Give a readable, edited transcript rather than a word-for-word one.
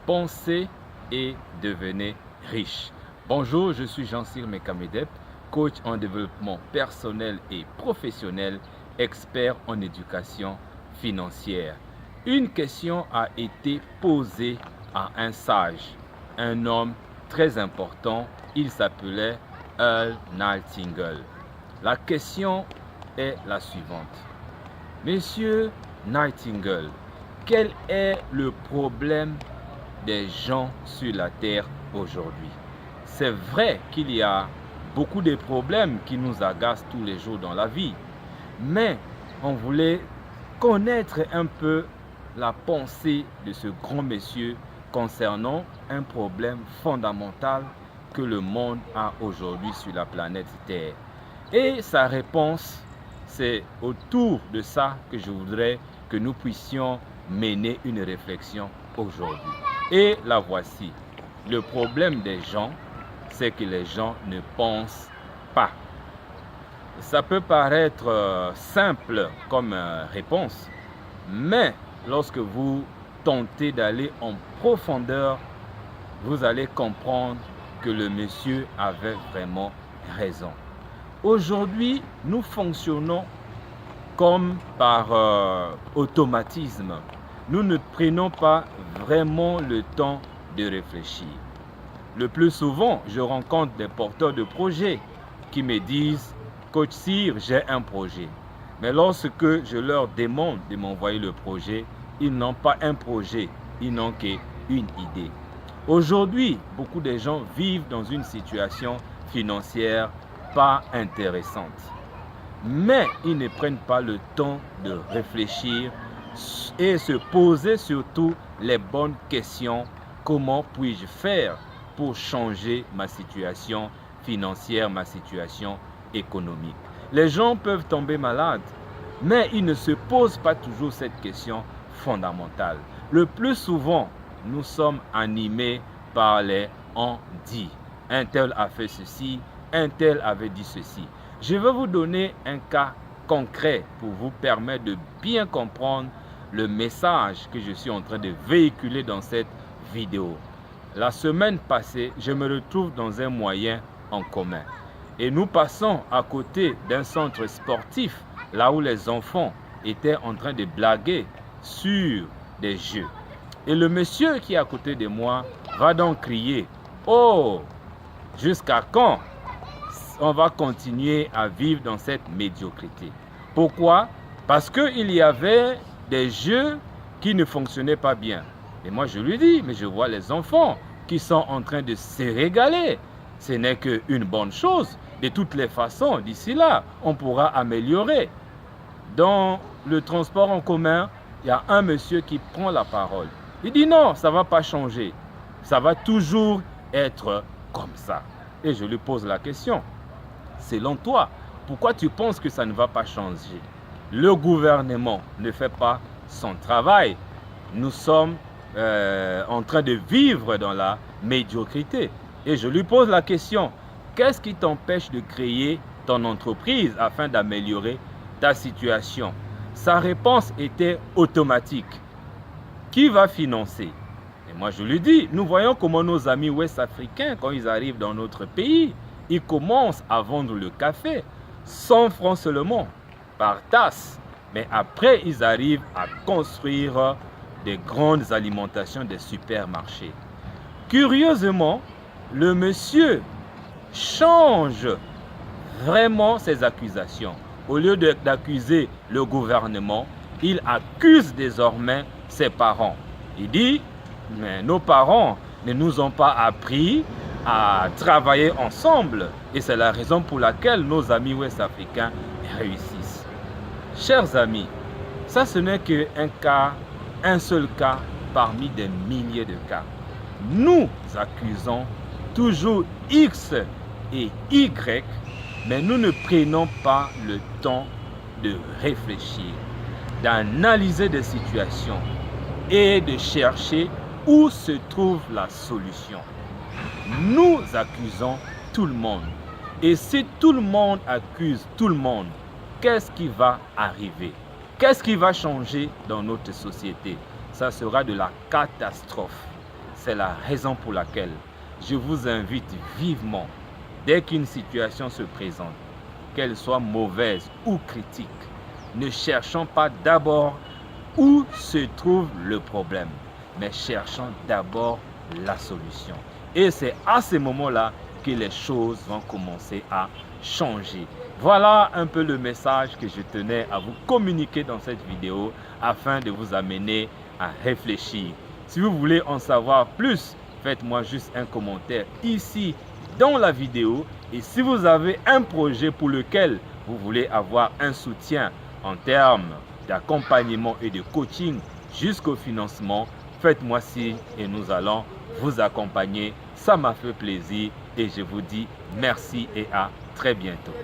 Pensez et devenez riche. Bonjour, je suis Jean-Cyr Mekamedep, coach en développement personnel et professionnel, expert en éducation financière. Une question a été posée à un sage, un homme très important, il s'appelait Earl Nightingale. La question est la suivante. Monsieur Nightingale, quel est le problème des gens sur la terre aujourd'hui? C'est vrai qu'il y a beaucoup de problèmes qui nous agacent tous les jours dans la vie, mais on voulait connaître un peu la pensée de ce grand monsieur concernant un problème fondamental que le monde a aujourd'hui sur la planète Terre. Et sa réponse, c'est autour de ça que je voudrais que nous puissions mener une réflexion aujourd'hui. Et la voici. Le problème des gens, c'est que les gens ne pensent pas. Ça peut paraître simple comme réponse, mais lorsque vous tentez d'aller en profondeur, vous allez comprendre que le monsieur avait vraiment raison. Aujourd'hui, nous fonctionnons comme par automatisme. Nous ne prenons pas vraiment le temps de réfléchir. Le plus souvent, je rencontre des porteurs de projets qui me disent « Coach Cyr, j'ai un projet ». Mais lorsque je leur demande de m'envoyer le projet, ils n'ont pas un projet, ils n'ont qu'une idée. Aujourd'hui, beaucoup de gens vivent dans une situation financière pas intéressante. Mais ils ne prennent pas le temps de réfléchir et se poser surtout les bonnes questions. Comment puis-je faire pour changer ma situation financière, ma situation économique? Les gens peuvent tomber malades, mais ils ne se posent pas toujours cette question fondamentale. Le plus souvent, nous sommes animés par les on-dit. Un tel a fait ceci, un tel avait dit ceci. Je vais vous donner un cas concret pour vous permettre de bien comprendre le message que je suis en train de véhiculer dans cette vidéo. La semaine passée, je me retrouve dans un moyen en commun. Et nous passons à côté d'un centre sportif, là où les enfants étaient en train de blaguer sur des jeux. Et le monsieur qui est à côté de moi va donc crier « Oh, jusqu'à quand on va continuer à vivre dans cette médiocrité ?» Pourquoi? Parce qu'il y avait des jeux qui ne fonctionnaient pas bien. Et moi je lui dis, mais je vois les enfants qui sont en train de se régaler. Ce n'est qu'une bonne chose. De toutes les façons, d'ici là, on pourra améliorer. Dans le transport en commun, il y a un monsieur qui prend la parole. Il dit non, ça ne va pas changer. Ça va toujours être comme ça. Et je lui pose la question. Selon toi, pourquoi tu penses que ça ne va pas changer? Le gouvernement ne fait pas son travail. Nous sommes en train de vivre dans la médiocrité. Et je lui pose la question. Qu'est-ce qui t'empêche de créer ton entreprise afin d'améliorer ta situation? Sa réponse était automatique. Qui va financer? Et moi je lui dis, nous voyons comment nos amis ouest-africains, quand ils arrivent dans notre pays, ils commencent à vendre le café 100 francs seulement par tasse. Mais après, ils arrivent à construire des grandes alimentations, des supermarchés. Curieusement, le monsieur change vraiment ses accusations. Au lieu d'accuser le gouvernement, il accuse désormais ses parents. Il dit, mais nos parents ne nous ont pas appris à travailler ensemble et c'est la raison pour laquelle nos amis ouest-africains réussissent. Chers amis, ça ce n'est qu'un cas, un seul cas parmi des milliers de cas. Nous accusons toujours X et Y, mais nous ne prenons pas le temps de réfléchir, d'analyser des situations et de chercher où se trouve la solution. Nous accusons tout le monde. Et si tout le monde accuse tout le monde, qu'est-ce qui va arriver? Qu'est-ce qui va changer dans notre société? Ça sera de la catastrophe. c'est la raison pour laquelle je vous invite vivement, dès qu'une situation se présente, qu'elle soit mauvaise ou critique, ne cherchons pas d'abord où se trouve le problème, mais cherchons d'abord la solution. Et c'est à ce moment-là que les choses vont commencer à changer. Voilà un peu le message que je tenais à vous communiquer dans cette vidéo afin de vous amener à réfléchir. Si vous voulez en savoir plus, faites-moi juste un commentaire ici dans la vidéo. Et si vous avez un projet pour lequel vous voulez avoir un soutien en termes d'accompagnement et de coaching jusqu'au financement, faites-moi signe et nous allons vous accompagner. Ça m'a fait plaisir et je vous dis merci et à très bientôt.